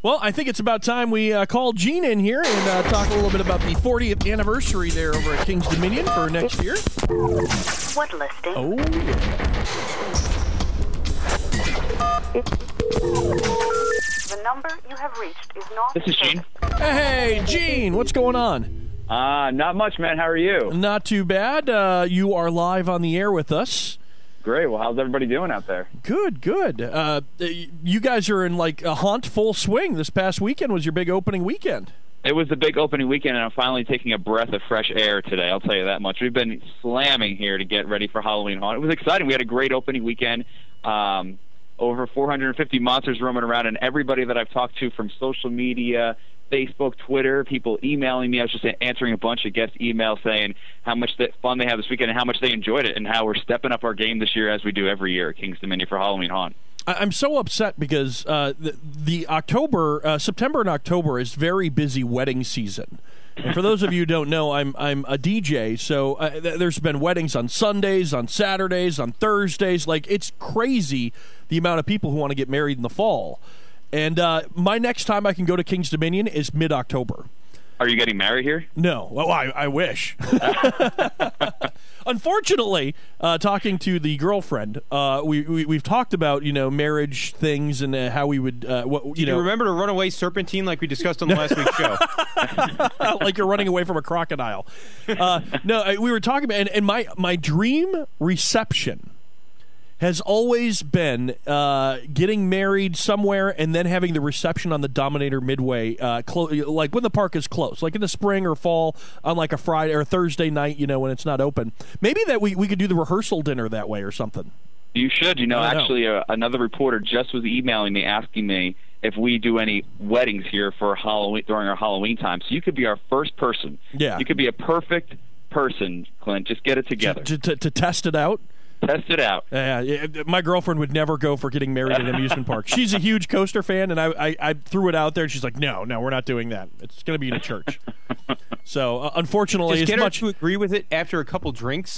Well, I think it's about time we call Gene in here and talk a little bit about the 40th anniversary there over at King's Dominion for next year. What listing? Oh, yeah. The number you have reached is not... This is Gene. Hey, Gene, what's going on? Not much, man. How are you? Not too bad. You are live on the air with us. Great. Well, how's everybody doing out there? Good, good. You guys are in like a haunt full swing. This past weekend was your big opening weekend. It was the big opening weekend, and I'm finally taking a breath of fresh air today. I'll tell you that much. We've been slamming here to get ready for Halloween Haunt. It was exciting. We had a great opening weekend. Over 450 monsters roaming around, and everybody that I've talked to from social media, Facebook, Twitter, people emailing me. I was just answering a bunch of guest emails saying how much fun they had this weekend and how much they enjoyed it and how we're stepping up our game this year as we do every year at King's Dominion for Halloween Haunt. I'm so upset because the September and October is very busy wedding season. And for those of you who don't know, I'm a DJ, so there's been weddings on Sundays, on Saturdays, on Thursdays. Like, it's crazy the amount of people who want to get married in the fall. And my next time I can go to King's Dominion is mid-October. Are you getting married here? No. Well, I wish. Unfortunately, talking to the girlfriend, we've talked about marriage things and how we would Do you remember to run away serpentine like we discussed on the last week's show? Like you're running away from a crocodile. No, we were talking about and my dream reception has always been getting married somewhere and then having the reception on the Dominator Midway, like when the park is closed, like in the spring or fall on like a Friday or a Thursday night, when it's not open. Maybe that we could do the rehearsal dinner that way or something. You should. Actually, another reporter just was emailing me asking me if we do any weddings here for Halloween during our Halloween time. So you could be our first person. Yeah. You could be a perfect person, Clint. Just get it together. To test it out? Test it out. My girlfriend would never go for getting married at an amusement park. She's a huge coaster fan, and I threw it out there, and she's like, no, we're not doing that. It's going to be in a church. So, unfortunately, just get her to agree with it after a couple drinks.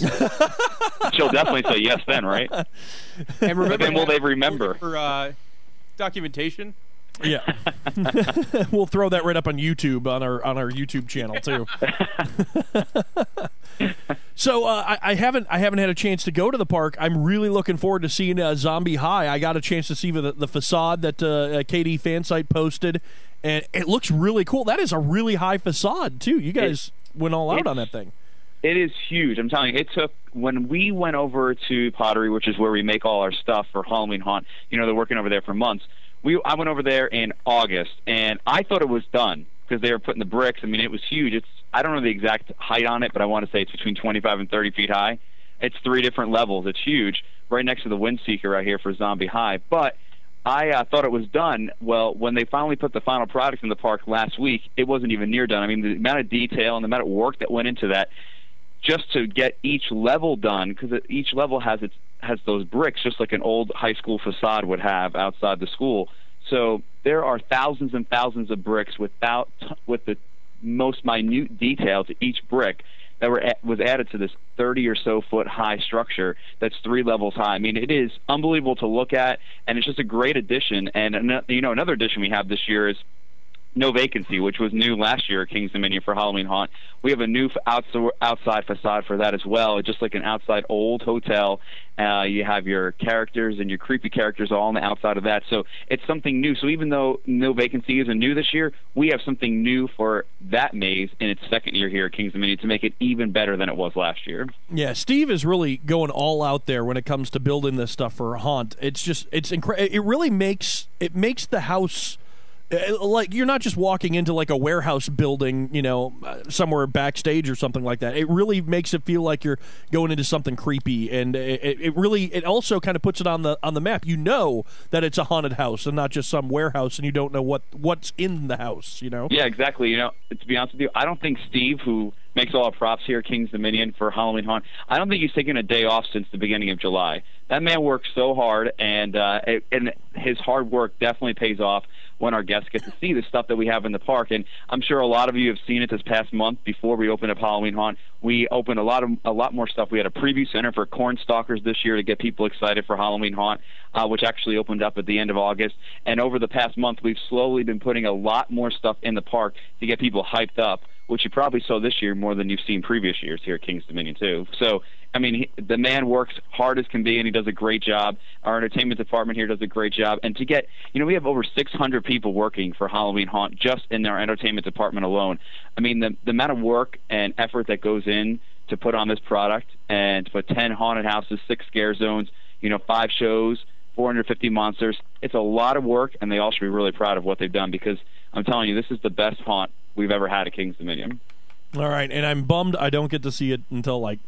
She'll definitely say yes then, right? And remember, then will they remember? For documentation? Yeah. We'll throw that right up on YouTube, on our YouTube channel, too. So I haven't had a chance to go to the park. I'm really looking forward to seeing Zombie High. I got a chance to see the facade that KD Fansite posted, and it looks really cool. That is a really high facade, too. You guys went all out on that thing. It is huge. I'm telling you, it took, when we went over to Pottery, which is where we make all our stuff for Halloween Haunt, they're working over there for months. I went over there in August, and I thought it was done because they were putting the bricks. I mean, it was huge. I don't know the exact height on it, but I want to say it's between 25 and 30 feet high. It's 3 different levels. It's huge, right next to the Wind Seeker right here for Zombie High. But I thought it was done. Well, when they finally put the final product in the park last week, it wasn't even near done. I mean, the amount of detail and the amount of work that went into that just to get each level done, because each level has those bricks just like an old high school facade would have outside the school. So there are thousands and thousands of bricks with the most minute detail to each brick that was added to this 30 or so foot high structure that's 3 levels high. I mean, it is unbelievable to look at, and it's just a great addition. And another addition we have this year is No Vacancy, which was new last year at King's Dominion for Halloween Haunt. We have a new outside facade for that as well, just like an outside old hotel. You have your characters and your creepy characters all on the outside of that. So it's something new. So even though No Vacancy isn't new this year, we have something new for that maze in its second year here at King's Dominion to make it even better than it was last year. Yeah, Steve is really going all out there when it comes to building this stuff for Haunt. It's incredible. It really makes the house... like you're not just walking into like a warehouse building, somewhere backstage or something like that. It really makes it feel like you're going into something creepy, and it also kind of puts it on the map. You know that it's a haunted house and not just some warehouse, and you don't know what's in the house. Yeah, exactly. To be honest with you, I don't think Steve, who makes all our props here at King's Dominion for Halloween Haunt, I don't think he's taken a day off since the beginning of July. That man works so hard, and his hard work definitely pays off. when our guests get to see the stuff that we have in the park. And I'm sure a lot of you have seen it this past month before we opened up Halloween Haunt. We opened a lot more stuff. We had a preview center for corn stalkers this year to get people excited for Halloween Haunt, which actually opened up at the end of August. And over the past month, we've slowly been putting a lot more stuff in the park to get people hyped up, which you probably saw this year more than you've seen previous years here at Kings Dominion too. So, I mean, the man works hard as can be, and he does a great job. Our entertainment department here does a great job. And to get, we have over 600 people working for Halloween Haunt just in our entertainment department alone. I mean, the amount of work and effort that goes in to put on this product and to put 10 haunted houses, 6 scare zones, 5 shows, 450 monsters, it's a lot of work, and they all should be really proud of what they've done, because I'm telling you, this is the best haunt we've ever had at Kings Dominion. All right, and I'm bummed I don't get to see it until like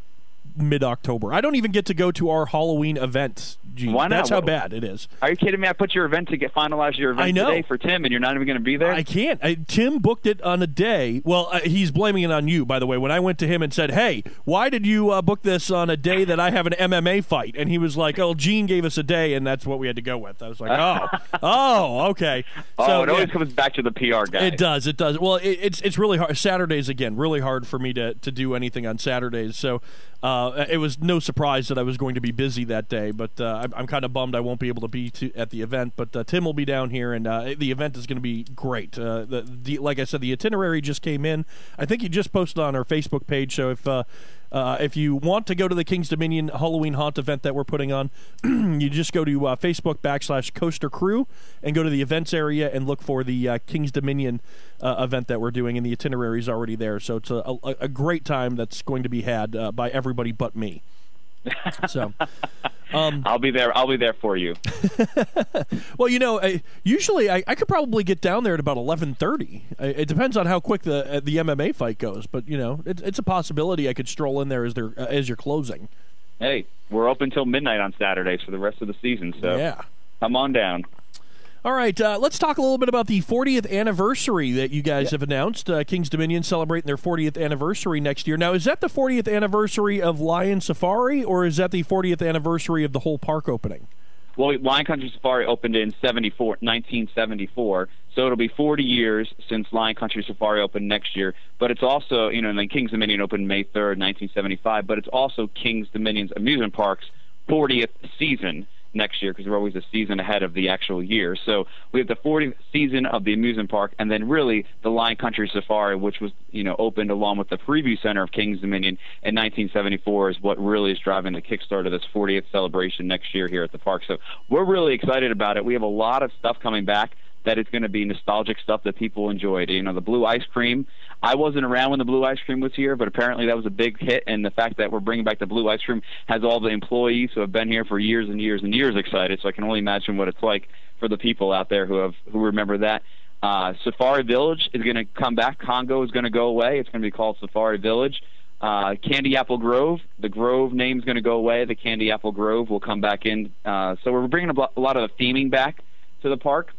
mid-October. I don't even get to go to our Halloween events, Gene. Why not? That's how bad it is. Are you kidding me? I put your event to finalize your event today for Tim, and you're not even going to be there? I can't. Tim booked it on a day. Well, he's blaming it on you, by the way. When I went to him and said, hey, why did you book this on a day that I have an MMA fight? And he was like, oh, Gene gave us a day, and that's what we had to go with. I was like, okay. So, it always comes back to the PR guy. It does. Well, it's really hard. Saturdays, again, really hard for me to do anything on Saturdays. So it was no surprise that I was going to be busy that day, but I'm kind of bummed I won't be able to be at the event. But Tim will be down here, and the event is going to be great. Like I said, the itinerary just came in. I think he just posted on our Facebook page, so if you want to go to the Kings Dominion Halloween Haunt event that we're putting on, you just go to Facebook.com/Coaster Crew and go to the events area and look for the Kings Dominion event that we're doing, and the itinerary is already there. So it's a great time that's going to be had by everybody but me. So I'll be there. I'll be there for you. Well, usually I could probably get down there at about 11:30. It depends on how quick the MMA fight goes, but it's a possibility I could stroll in there as you're closing. Hey, we're open till midnight on Saturdays for the rest of the season, so yeah, come on down. All right, let's talk a little bit about the 40th anniversary that you guys have announced. Kings Dominion celebrating their 40th anniversary next year. Now, is that the 40th anniversary of Lion Safari, or is that the 40th anniversary of the whole park opening? Well, Lion Country Safari opened in 1974, so it'll be 40 years since Lion Country Safari opened next year. But it's also, and then Kings Dominion opened May 3rd, 1975, but it's also Kings Dominion's amusement park's 40th season next year, because we're always a season ahead of the actual year. So we have the 40th season of the amusement park, and then really the Lion Country Safari, which was opened along with the preview center of Kings Dominion in 1974, is what really is driving the kickstart of this 40th celebration next year here at the park. So we're really excited about it. We have a lot of stuff coming back that is going to be nostalgic stuff that people enjoyed. The blue ice cream. I wasn't around when the blue ice cream was here, but apparently that was a big hit, and the fact that we're bringing back the blue ice cream has all the employees who have been here for years and years and years excited, so I can only imagine what it's like for the people out there who remember that. Safari Village is going to come back. Congo is going to go away. It's going to be called Safari Village. Candy Apple Grove, the Grove name is going to go away. The Candy Apple Grove will come back in. So we're bringing a lot of the theming back to the park.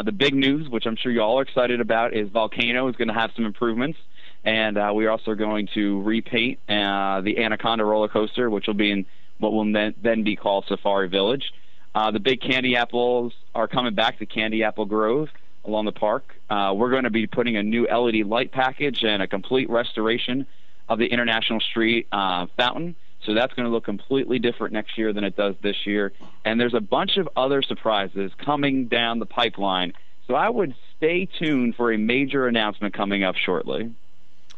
The big news, which I'm sure you all are excited about, is Volcano is going to have some improvements, and we're also going to repaint the Anaconda roller coaster, which will be in what will then be called Safari Village. The big candy apples are coming back to Candy Apple Grove along the park. We're going to be putting a new LED light package and a complete restoration of the International Street fountain. So that's going to look completely different next year than it does this year. And there's a bunch of other surprises coming down the pipeline. So I would stay tuned for a major announcement coming up shortly.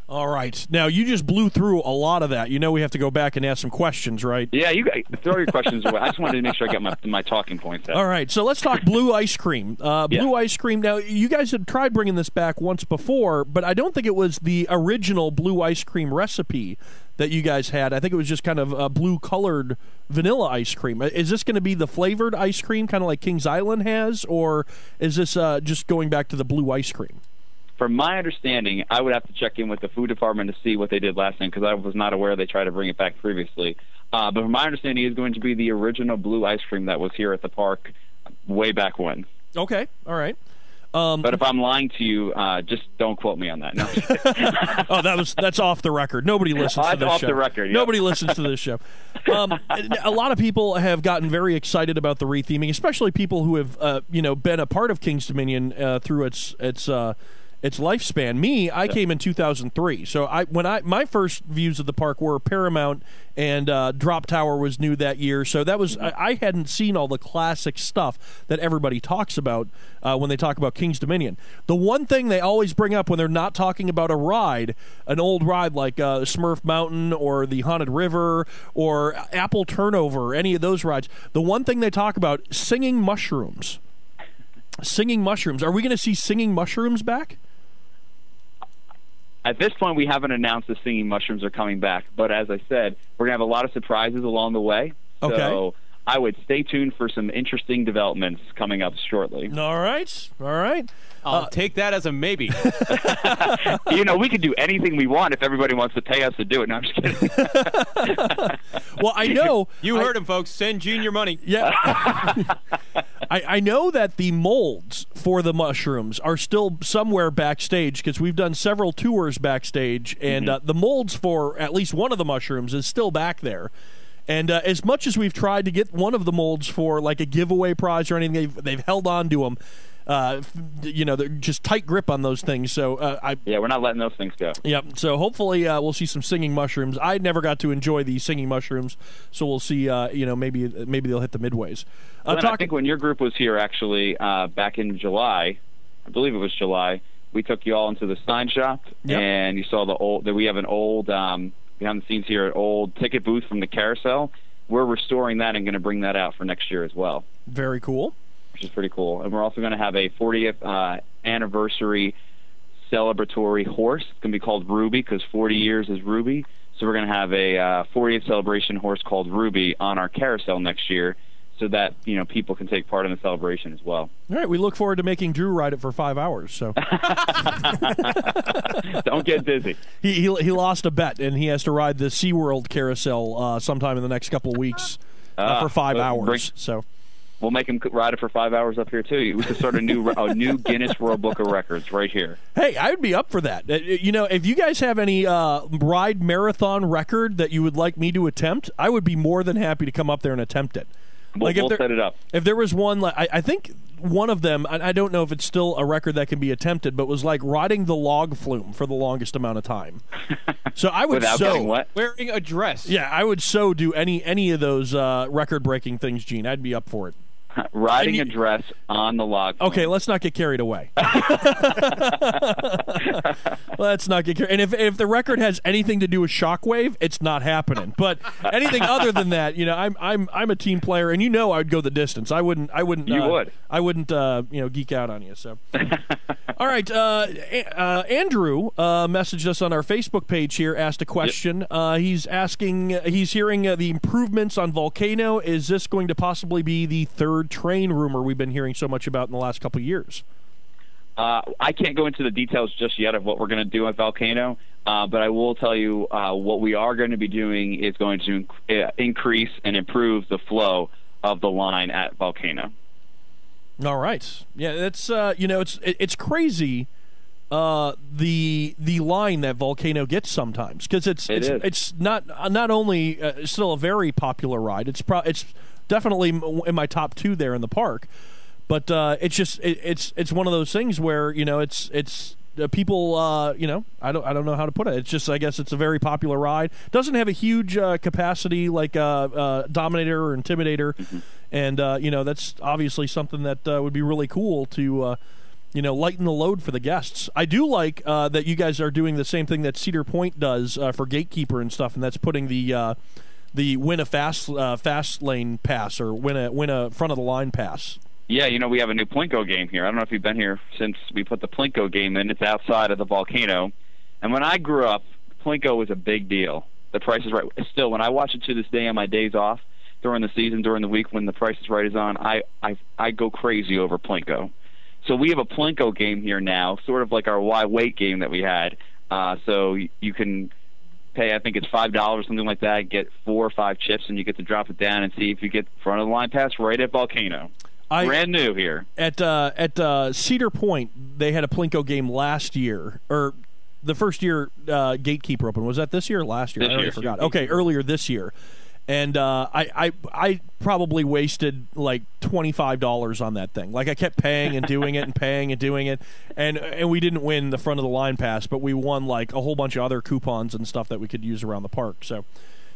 All right. Now, you just blew through a lot of that. We have to go back and ask some questions, right? Yeah, you guys, throw your questions away. I just wanted to make sure I got my talking points out. All right. So let's talk blue ice cream. Blue ice cream. Now, you guys had tried bringing this back once before, but I don't think it was the original blue ice cream recipe that you guys had. I think it was just kind of blue-colored vanilla ice cream. Is this going to be the flavored ice cream, kind of like Kings Island has, or is this just going back to the blue ice cream? From my understanding, I would have to check in with the food department to see what they did last time, because I was not aware they tried to bring it back previously. But from my understanding, it's going to be the original blue ice cream that was here at the park way back when. Okay, all right. But if I'm lying to you, just don't quote me on that. No. Oh, that's off the record. Nobody listens to this off show. the record. Yep. Nobody listens to this show. A lot of people have gotten very excited about the retheming, especially people who have been a part of King's Dominion through its lifespan. Me, I came in 2003, so my first views of the park were Paramount, and Drop Tower was new that year. So that was I hadn't seen all the classic stuff that everybody talks about when they talk about King's Dominion. The one thing they always bring up when they're not talking about a ride, an old ride like Smurf Mountain or the Haunted River or Apple Turnover, any of those rides, the one thing they talk about, singing mushrooms. Singing mushrooms. Are we going to see singing mushrooms back? At this point, we haven't announced the singing mushrooms are coming back. But as I said, we're going to have a lot of surprises along the way. Okay. So I would stay tuned for some interesting developments coming up shortly. All right. I'll take that as a maybe. We could do anything we want if everybody wants to pay us to do it. No, I'm just kidding. Well, I know. You heard him, folks. Send Gene your money. Yeah. I know that the molds for the mushrooms are still somewhere backstage because we've done several tours backstage, and the molds for at least one of the mushrooms is still back there. And as much as we've tried to get one of the molds for like a giveaway prize or anything, they've held on to them. They're just tight grip on those things. So we're not letting those things go. Yep. So hopefully we'll see some singing mushrooms. I never got to enjoy the singing mushrooms, so we'll see. Maybe they'll hit the midways. I think when your group was here, actually, back in July, I believe it was July, we took you all into the sign shop, and you saw we have an old behind the scenes here, an old ticket booth from the carousel. We're restoring that and going to bring that out for next year as well. Very cool. Which is pretty cool. And we're also going to have a 40th anniversary celebratory horse. It's going to be called Ruby because 40 years is Ruby. So we're going to have a 40th celebration horse called Ruby on our carousel next year so that people can take part in the celebration as well. All right. We look forward to making Drew ride it for 5 hours. So Don't get dizzy. He lost a bet, and he has to ride the SeaWorld carousel sometime in the next couple of weeks for 5 hours. We'll make him ride it for 5 hours up here, too. We could start a new Guinness World Book of Records right here. Hey, I would be up for that. If you guys have any ride marathon record that you would like me to attempt, I would be more than happy to come up there and attempt it. We'll set it up. If there was one, I think one of them, I don't know if it's still a record that can be attempted, but was like riding the log flume for the longest amount of time. So I would Without getting wet? Wearing a dress. Yeah, I would do any of those record-breaking things, Gene. I'd be up for it. Riding a dress on the log flume. Okay, let's not get carried away. Let's not get carried. And if the record has anything to do with Shockwave, it's not happening. But anything other than that, I'm a team player, and I would go the distance. I wouldn't. You would. I wouldn't. Geek out on you. So, all right. Andrew messaged us on our Facebook page here. Asked a question. Yep. He's asking. He's hearing the improvements on Volcano. Is this going to possibly be the third train rumor we've been hearing so much about in the last couple of years? I can't go into the details just yet of what we're going to do at Volcano, but I will tell you what we are going to be doing is going to increase and improve the flow of the line at Volcano. All right. Yeah, that's it's crazy the line that Volcano gets sometimes because it's not only still a very popular ride. It's definitely in my top 2 there in the park, but it's one of those things where it's people I don't know how to put it. It's just I guess it's a very popular ride. Doesn't have a huge capacity like Dominator or Intimidator, and that's obviously something that would be really cool to lighten the load for the guests. I do like that you guys are doing the same thing that Cedar Point does for Gatekeeper and stuff, and that's putting the win a fast lane pass or win a front of the line pass. Yeah, we have a new Plinko game here. I don't know if you've been here since we put the Plinko game in. It's outside of the Volcano. And when I grew up, Plinko was a big deal. The Price is Right. Still, when I watch it to this day on my days off during the season, during the week when the Price is Right is on, I go crazy over Plinko. So we have a Plinko game here now, sort of like our Why Wait game that we had. So you can pay, I think it's $5, something like that, get 4 or 5 chips, and you get to drop it down and see if you get front of the line pass right at Volcano. Brand new here. At Cedar Point, they had a Plinko game last year, or the first year Gatekeeper Open. Was that this year or last year? This I already year. forgot. Okay, earlier this year. And I probably wasted like $25 on that thing. Like I kept paying and doing it and paying and doing it, and we didn't win the front of the line pass, but we won like a whole bunch of other coupons and stuff that we could use around the park. So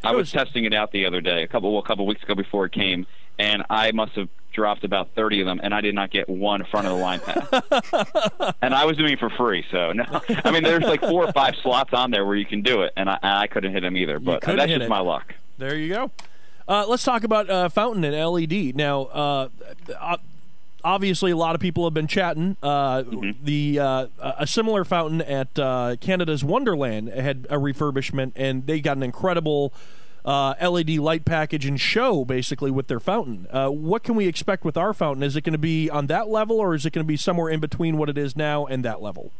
I was testing it out the other day, a couple weeks ago before it came, and I must have dropped about 30 of them, and I did not get one front of the line pass. And I was doing it for free, so no. I mean, there's like 4 or 5 slots on there where you can do it, and I couldn't hit them either. But that's just my luck. There you go. Let's talk about Fountain and LED. Now, obviously, a lot of people have been chatting. A similar fountain at Canada's Wonderland had a refurbishment, and they got an incredible LED light package and show, basically, with their fountain. What can we expect with our fountain? Is it going to be on that level, or is it going to be somewhere in between what it is now and that level?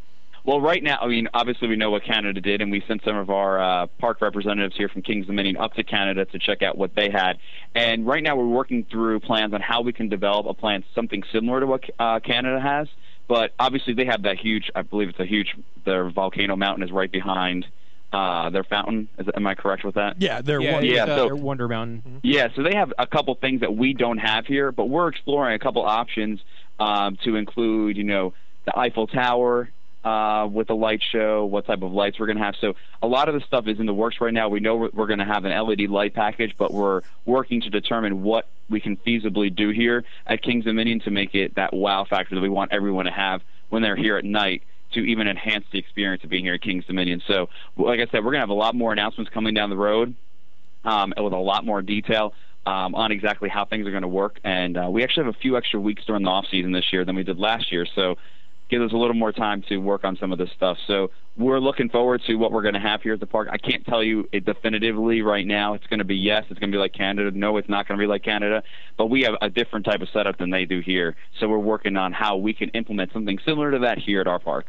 Well, right now, I mean, obviously we know what Canada did, and we sent some of our park representatives here from Kings Dominion up to Canada to check out what they had. And right now we're working through plans on how we can develop a plan, something similar to what Canada has. But obviously they have that huge, I believe it's a huge, their Volcano Mountain is right behind their fountain. Am I correct with that? Yeah, their Wonder Mountain. Mm-hmm. Yeah, so they have a couple things that we don't have here, but we're exploring a couple options to include, the Eiffel Tower, with the light show, what type of lights we're going to have. So a lot of the stuff is in the works right now. We know we're going to have an LED light package, but we're working to determine what we can feasibly do here at Kings Dominion to make it that wow factor that we want everyone to have when they're here at night, to even enhance the experience of being here at Kings Dominion. So, like I said, we're going to have a lot more announcements coming down the road with a lot more detail on exactly how things are going to work. And we actually have a few extra weeks during the off-season this year than we did last year. So give us a little more time to work on some of this stuff. So we're looking forward to what we're going to have here at the park. I can't tell you it definitively right now. It's going to be yes, it's going to be like Canada. No, it's not going to be like Canada. But we have a different type of setup than they do here. So we're working on how we can implement something similar to that here at our park.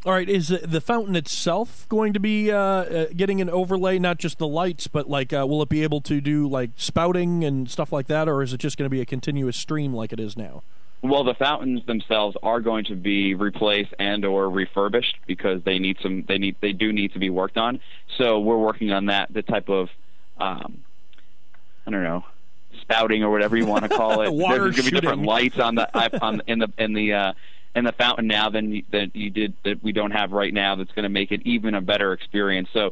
All right, is the fountain itself going to be getting an overlay, not just the lights, but like will it be able to do like spouting and stuff like that, or is it just going to be a continuous stream like it is now? Well, the fountains themselves are going to be replaced and or refurbished because they do need to be worked on. So we're working on that, the type of I don't know, spouting or whatever you want to call it. Water There's going to be shooting. different lights on the in the fountain now than that we don't have right now. That's going to make it even a better experience. So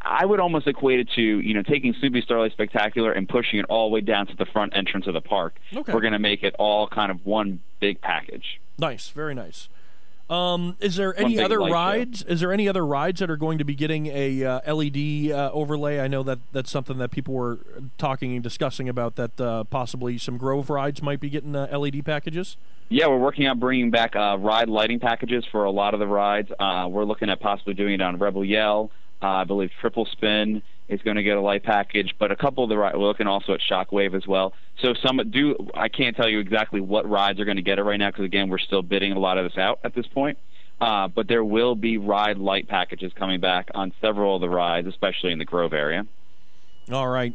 I would almost equate it to, taking Snoopy Starlight Spectacular and pushing it all the way down to the front entrance of the park. Okay. We're going to make it all kind of one big package. Nice, very nice. Is there any other rides? Is there any other rides that are going to be getting a LED overlay? I know that's something that people were talking and discussing about, that possibly some Grove rides might be getting LED packages. Yeah, we're working on bringing back ride lighting packages for a lot of the rides. We're looking at possibly doing it on Rebel Yell. I believe Triple Spin is going to get a light package, but a couple of the rides, we're looking also at Shockwave as well. So I can't tell you exactly what rides are going to get it right now because, again, we're still bidding a lot of this out at this point. But there will be ride light packages coming back on several of the rides, especially in the Grove area. All right.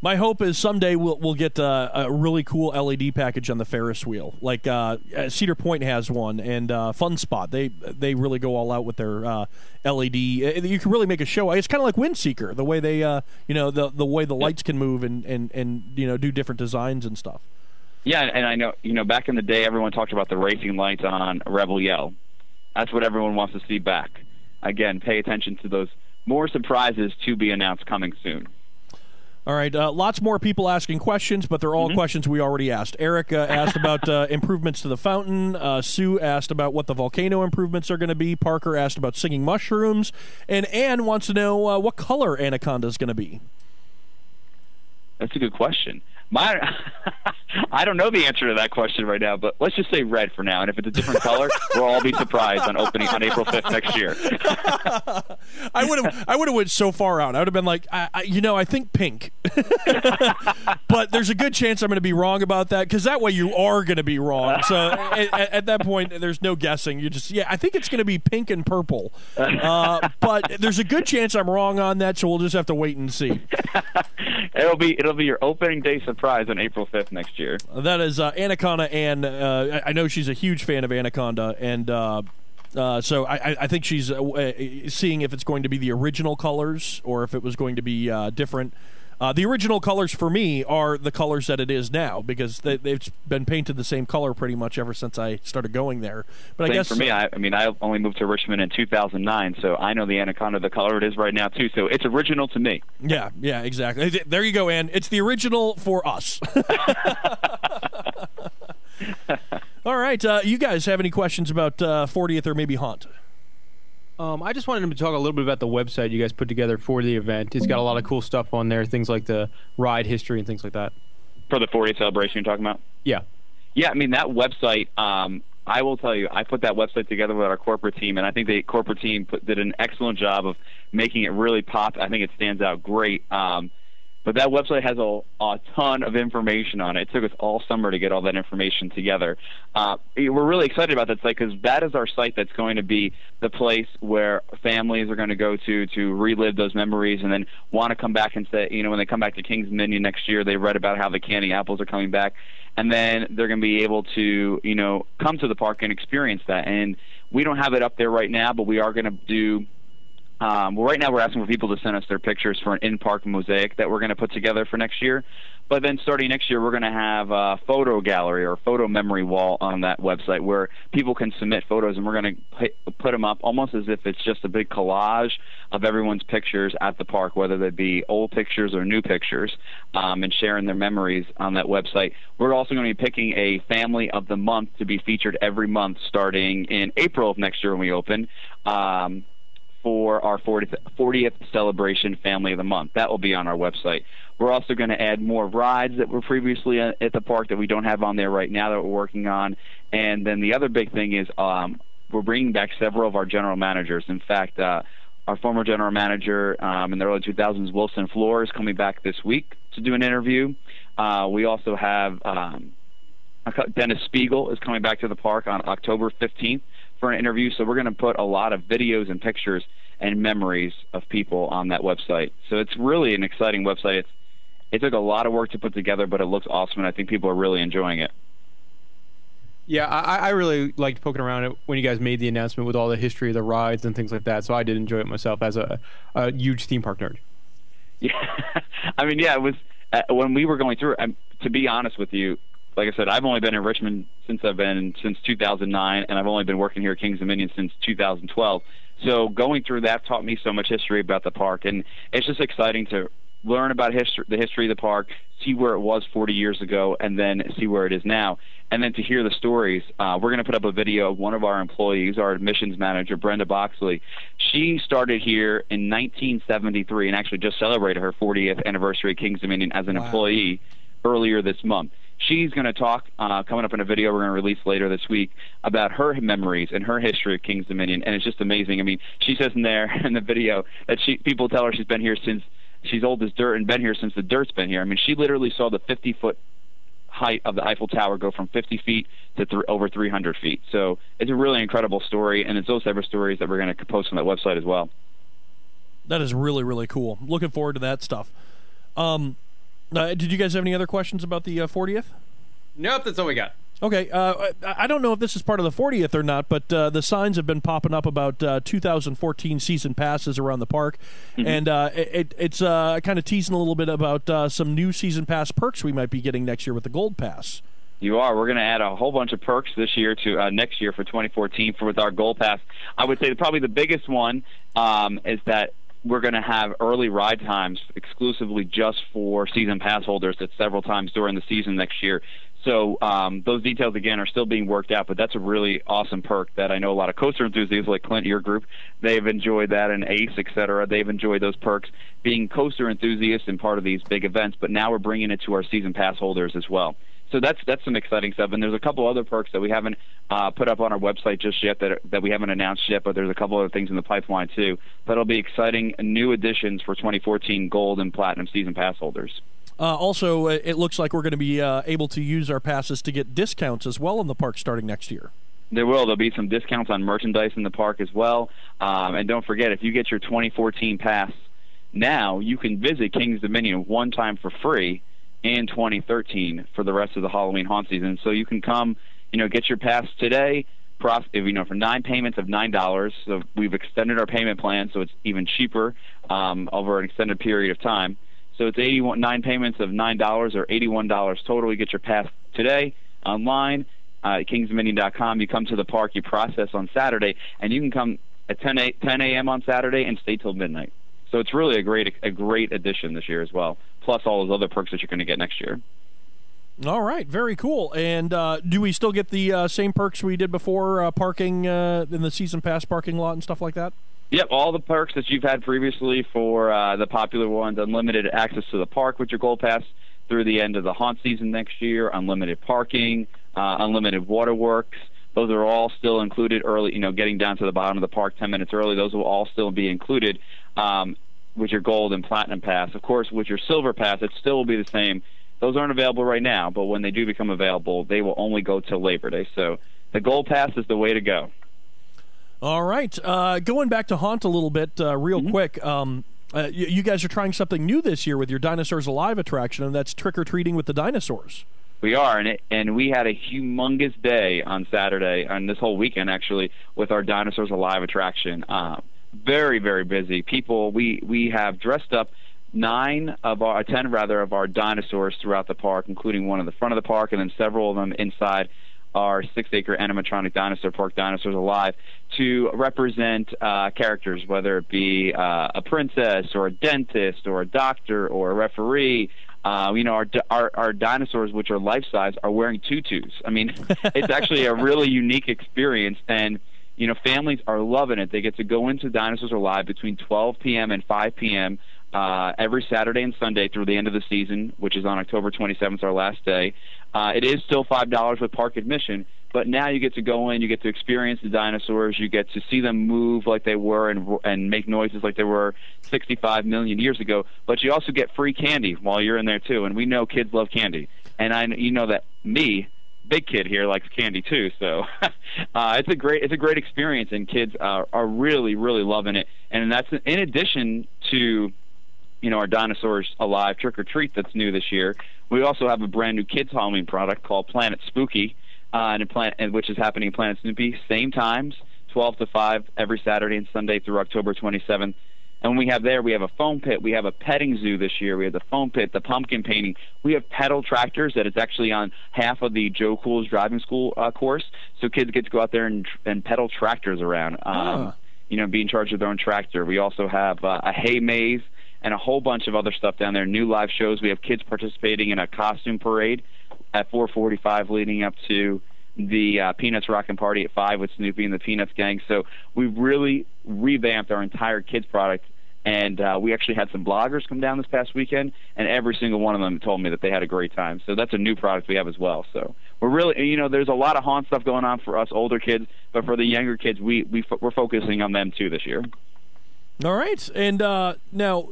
My hope is someday we'll get a really cool LED package on the Ferris wheel, like Cedar Point has one, and Fun Spot. They really go all out with their LED. You can really make a show. It's kind of like Windseeker, the way they the way the lights can move and do different designs and stuff. Yeah, and I know back in the day everyone talked about the racing lights on Rebel Yell. That's what everyone wants to see back. Again, pay attention to those more surprises to be announced coming soon. All right, lots more people asking questions, but they're all questions we already asked. Eric asked about improvements to the fountain. Sue asked about what the volcano improvements are going to be. Parker asked about singing mushrooms. And Ann wants to know what color Anaconda is going to be. That's a good question. I don't know the answer to that question right now, but let's just say red for now. And if it's a different color, we'll all be surprised on opening on April 5th next year. I would have went so far out. I would have been like, I think pink. But there's a good chance I'm going to be wrong about that, because that way you are going to be wrong. So at that point, there's no guessing. You just, I think it's going to be pink and purple. But there's a good chance I'm wrong on that, so we'll just have to wait and see. It'll be your opening day surprise. surprise on April 5th next year. That is Anaconda, and I know she's a huge fan of Anaconda, and so I think she's seeing if it's going to be the original colors or if it was going to be different. The original colors for me are the colors that it is now because they've been painted the same color pretty much ever since I started going there. But Same I guess for me, I only moved to Richmond in 2009, so I know the Anaconda, the color it is right now too. So it's original to me. Yeah, exactly. There you go, Ann. It's the original for us. All right, you guys have any questions about 40th or maybe Haunt? I just wanted to talk a little bit about the website you guys put together for the event. It's got a lot of cool stuff on there, things like the ride history and things like that. For the 40th celebration you're talking about? Yeah. Yeah, I mean, that website, I will tell you, I put that website together with our corporate team, and I think the corporate team did an excellent job of making it really pop. I think it stands out great. But that website has a ton of information on it. It took us all summer to get all that information together. We're really excited about that site because that is our site that's going to be the place where families are going to go to relive those memories and then want to come back and say, when they come back to Kings Dominion next year, they read about how the candy apples are coming back. And then they're going to be able to, come to the park and experience that. And we don't have it up there right now, but we are going to do right now we're asking for people to send us their pictures for an in-park mosaic that we're going to put together for next year. But then starting next year, we're going to have a photo gallery or photo memory wall on that website where people can submit photos, and we're going to put them up almost as if it's just a big collage of everyone's pictures at the park, whether they be old pictures or new pictures, and sharing their memories on that website. We're also going to be picking a family of the month to be featured every month starting in April of next year when we open. For our 40th celebration family of the month. That will be on our website. We're also going to add more rides that were previously at the park that we don't have on there right now that we're working on. And then the other big thing is we're bringing back several of our general managers. In fact, our former general manager in the early 2000s, Wilson Floor, is coming back this week to do an interview. We also have Dennis Spiegel is coming back to the park on October 15th. For an interview, so we're going to put a lot of videos and pictures and memories of people on that website. So it's really an exciting website. It took a lot of work to put together, but it looks awesome, and I think people are really enjoying it. Yeah, I really liked poking around it when you guys made the announcement with all the history of the rides and things like that, so I did enjoy it myself as a huge theme park nerd. Yeah, I mean, yeah, it was when we were going through it, to be honest with you, like I said, I've only been in Richmond since 2009, and I've only been working here at Kings Dominion since 2012. So going through that taught me so much history about the park, and it's just exciting to learn about the history of the park, see where it was 40 years ago, and then see where it is now, and then to hear the stories. We're going to put up a video of one of our employees, our admissions manager, Brenda Boxley. She started here in 1973 and actually just celebrated her 40th anniversary at Kings Dominion as an employee earlier this month. She's going to talk, coming up in a video we're going to release later this week, about her memories and her history of Kings Dominion, and it's just amazing. I mean, she says in there in the video that people tell her she's been here since she's old as dirt and been here since the dirt's been here. I mean, she literally saw the 50-foot height of the Eiffel Tower go from 50 feet to over 300 feet. So it's a really incredible story, and it's those type of stories that we're going to post on that website as well. That is really, really cool. Looking forward to that stuff. Did you guys have any other questions about the 40th? Nope, that's all we got. Okay, I don't know if this is part of the 40th or not, but the signs have been popping up about 2014 season passes around the park, and it's kind of teasing a little bit about some new season pass perks we might be getting next year with the Gold Pass. You are. We're going to add a whole bunch of perks this year to next year for 2014 with our Gold Pass. I would say probably the biggest one is that we're going to have early ride times exclusively just for season pass holders at several times during the season next year. So those details, again, are still being worked out, but that's a really awesome perk that I know a lot of coaster enthusiasts like Clint, your group, they've enjoyed that, and Ace, et cetera. They've enjoyed those perks being coaster enthusiasts and part of these big events, but now we're bringing it to our season pass holders as well. So that's some exciting stuff, and there's a couple other perks that we haven't put up on our website just yet that we haven't announced yet, but there's a couple other things in the pipeline too. That'll be exciting new additions for 2014 Gold and Platinum season pass holders. Also, it looks like we're going to be able to use our passes to get discounts as well in the park starting next year. There'll be some discounts on merchandise in the park as well. And don't forget, if you get your 2014 pass now, you can visit Kings Dominion one time for free in 2013 for the rest of the Halloween haunt season. So you can come, get your pass today, for 9 payments of $9. So we've extended our payment plan so it's even cheaper over an extended period of time. So it's 9 payments of $9 or $81 total. You get your pass today online at kingsdominion.com. You come to the park, you process on Saturday, and you can come at 10 a.m. on Saturday and stay till midnight. So it's really a great addition this year as well, plus all those other perks that you're going to get next year. All right, very cool. And do we still get the same perks we did before, parking in the season pass parking lot and stuff like that? Yep, all the perks that you've had previously for the popular ones: unlimited access to the park with your Gold Pass through the end of the haunt season next year, unlimited parking, unlimited waterworks. Those are all still included early, getting down to the bottom of the park 10 minutes early. Those will all still be included with your Gold and Platinum Pass. Of course, with your Silver Pass, it still will be the same. Those aren't available right now, but when they do become available, they will only go till Labor Day. So the Gold Pass is the way to go. All right. Going back to Haunt a little bit real quick, you guys are trying something new this year with your Dinosaurs Alive attraction, and that's trick-or-treating with the dinosaurs. We are, and we had a humongous day on Saturday, and this whole weekend, actually, with our Dinosaurs Alive attraction. Very, very busy. People, we have dressed up 10 of our dinosaurs throughout the park, including one in the front of the park, and then several of them inside our 6-acre animatronic dinosaur park, Dinosaurs Alive, to represent characters, whether it be a princess or a dentist or a doctor or a referee. Our dinosaurs, which are life-size, are wearing tutus. I mean, it's actually a really unique experience, and families are loving it. They get to go into Dinosaurs Alive between 12 p.m. and 5 p.m. Every Saturday and Sunday through the end of the season, which is on October 27th, our last day. It is still $5 with park admission, but now you get to go in, you get to experience the dinosaurs, you get to see them move like they were and make noises like they were 65 million years ago, but you also get free candy while you're in there too, and we know kids love candy. And that me, big kid here, likes candy too, so it's a great experience, and kids are really, really loving it. And that's in addition to our Dinosaurs Alive Trick or Treat that's new this year. We also have a brand new kids Halloween product called Planet Spooky, which is happening in Planet Snoopy, same times, 12 to 5 every Saturday and Sunday through October 27th. And we have a foam pit, we have a petting zoo this year, we have the foam pit, the pumpkin painting, we have pedal tractors that is actually on half of the Joe Cool's driving school course, so kids get to go out there and pedal tractors around, be in charge of their own tractor. We also have a hay maze and a whole bunch of other stuff down there, new live shows. We have kids participating in a costume parade at 4:45 leading up to the Peanuts Rockin' Party at 5 with Snoopy and the Peanuts gang. So we've really revamped our entire kids product, and we actually had some bloggers come down this past weekend, and every single one of them told me that they had a great time. So that's a new product we have as well. So we're really, there's a lot of haunt stuff going on for us older kids, but for the younger kids, we're focusing on them too this year. All right, and now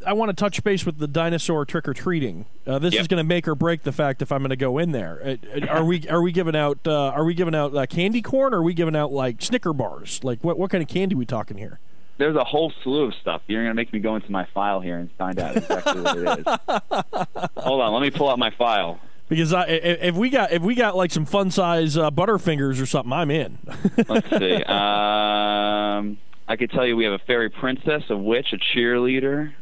I want to touch base with the dinosaur trick-or-treating. This is going to make or break the fact if I'm going to go in there. Are we giving out candy corn, or are we giving out like Snicker bars? Like what kind of candy are we talking here? There's a whole slew of stuff. You're going to make me go into my file here and find out exactly what it is. Hold on, let me pull out my file. Because if we got like some fun size Butterfingers or something, I'm in. Let's see. I could tell you we have a fairy princess, a witch, a cheerleader.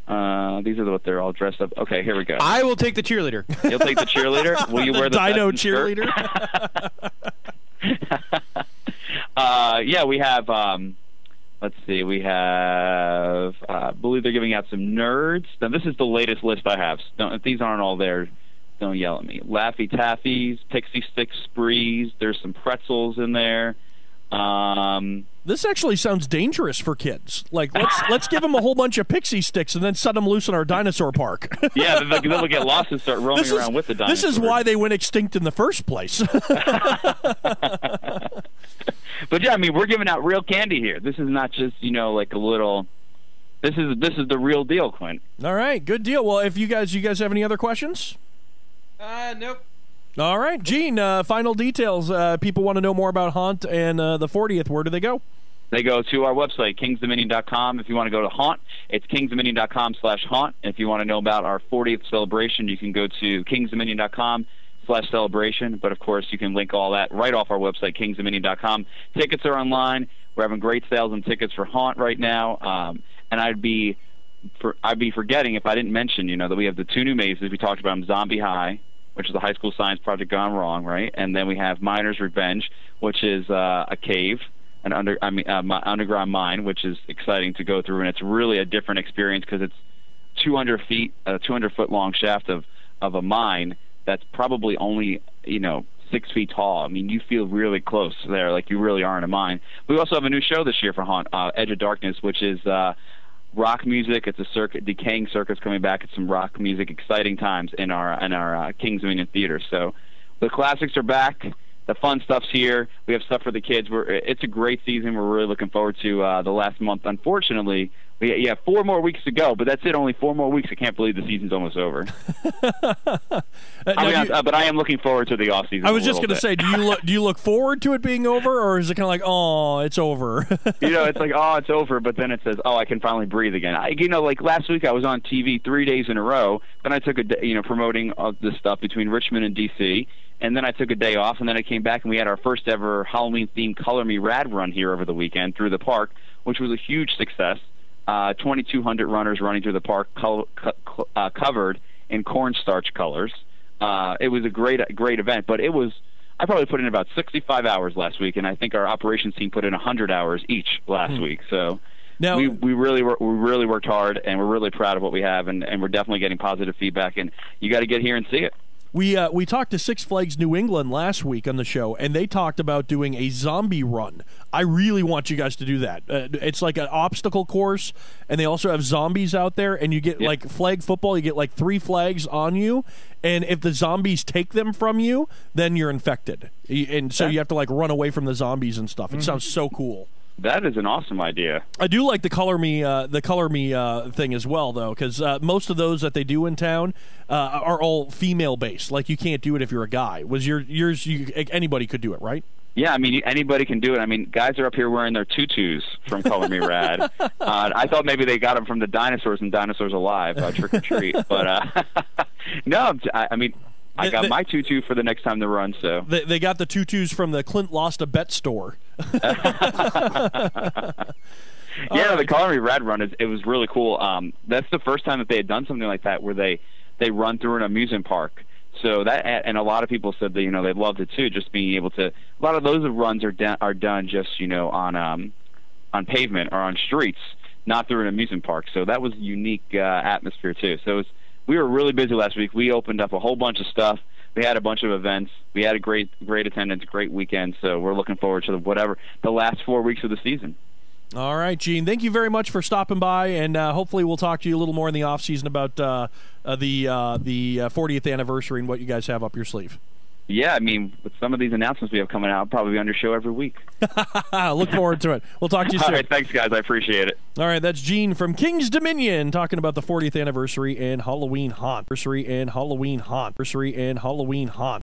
These are what they're all dressed up. Okay, here we go. I will take the cheerleader. You'll take the cheerleader? Will you wear the dino cheerleader? Yeah, we have. Let's see. We have. I believe they're giving out some nerds. Now, this is the latest list I have. If these aren't all there, don't yell at me. Laffy Taffies, Pixie Stick Sprees. There's some pretzels in there. This actually sounds dangerous for kids. Like, let's give them a whole bunch of pixie sticks and then set them loose in our dinosaur park. Yeah, they'll get lost and start roaming around with the dinosaurs. This is why they went extinct in the first place. But yeah, I mean, we're giving out real candy here. This is not just like a little. This is the real deal, Clint. All right, good deal. Well, if you guys have any other questions? Nope. All right, Gene, final details. People want to know more about Haunt and the 40th. Where do they go? They go to our website, kingsdominion.com. If you want to go to Haunt, it's kingsdominion.com/haunt. If you want to know about our 40th celebration, you can go to kingsdominion.com/celebration. But, of course, you can link all that right off our website, kingsdominion.com. Tickets are online. We're having great sales on tickets for Haunt right now. And I'd be forgetting if I didn't mention, that we have the 2 new mazes. We talked about them, Zombie High, which is a high school science project gone wrong, right? And then we have Miner's Revenge, which is a cave. An underground mine, which is exciting to go through, and it's really a different experience because it's 200 feet, a 200-foot long shaft of a mine that's probably only 6 feet tall. I mean, you feel really close there, like you really are in a mine. We also have a new show this year for Haunt, Edge of Darkness, which is rock music. It's a decaying circus coming back. It's some rock music. Exciting times in our Kings Dominion Theater. So the classics are back. The fun stuff's here. We have stuff for the kids. It's a great season. We're really looking forward to the last month. Unfortunately, we have 4 more weeks to go, but that's it. Only 4 more weeks. I can't believe the season's almost over. But I am looking forward to the off season. I was just going to say, do you look forward to it being over, or is it kind of like, oh, it's over? It's like, oh, it's over, but then it says, oh, I can finally breathe again. Like last week, I was on TV 3 days in a row. Then I took a day, promoting this stuff between Richmond and D.C. And then I took a day off, and then I came back, and we had our first ever Halloween-themed Color Me Rad run here over the weekend through the park, which was a huge success. 2,200 runners running through the park, covered in cornstarch colors. It was a great event, but I probably put in about 65 hours last week, and I think our operations team put in 100 hours each last week. So now, we really worked hard, and we're really proud of what we have, and we're definitely getting positive feedback. And you got to get here and see it. We talked to Six Flags New England last week on the show, and they talked about doing a zombie run. I really want you guys to do that. It's like an obstacle course, and they also have zombies out there, and you get like flag football. You get like 3 flags on you, and if the zombies take them from you, then you're infected. And so you have to like run away from the zombies and stuff. It sounds so cool. That is an awesome idea. I do like the color me thing as well, though, because most of those that they do in town are all female based. Like you can't do it if you're a guy. Was yours? Anybody could do it, right? Yeah, I mean anybody can do it. I mean, guys are up here wearing their tutus from Color Me Rad. I thought maybe they got them from the dinosaurs and Dinosaurs Alive, Trick or Treat, but no. I mean. I got my tutu for the next time they run. So they got the tutus from the Clint Lost a Bet store. Yeah, the Color Me Rad run it was really cool. That's the first time that they had done something like that where they run through an amusement park. So that, and a lot of people said that they loved it too. Just being able to, a lot of those runs are done just on pavement or on streets, not through an amusement park. So that was a unique atmosphere too. So we were really busy last week. We opened up a whole bunch of stuff. We had a bunch of events. We had a great attendance, great weekend. So we're looking forward to the last 4 weeks of the season. All right, Gene. Thank you very much for stopping by, and hopefully we'll talk to you a little more in the off season about the 40th anniversary and what you guys have up your sleeve. Yeah, I mean, with some of these announcements we have coming out, I'll probably be on your show every week. Look forward to it. We'll talk to you soon. All right, thanks, guys. I appreciate it. All right, that's Gene from Kings Dominion talking about the 40th anniversary and Halloween Haunt.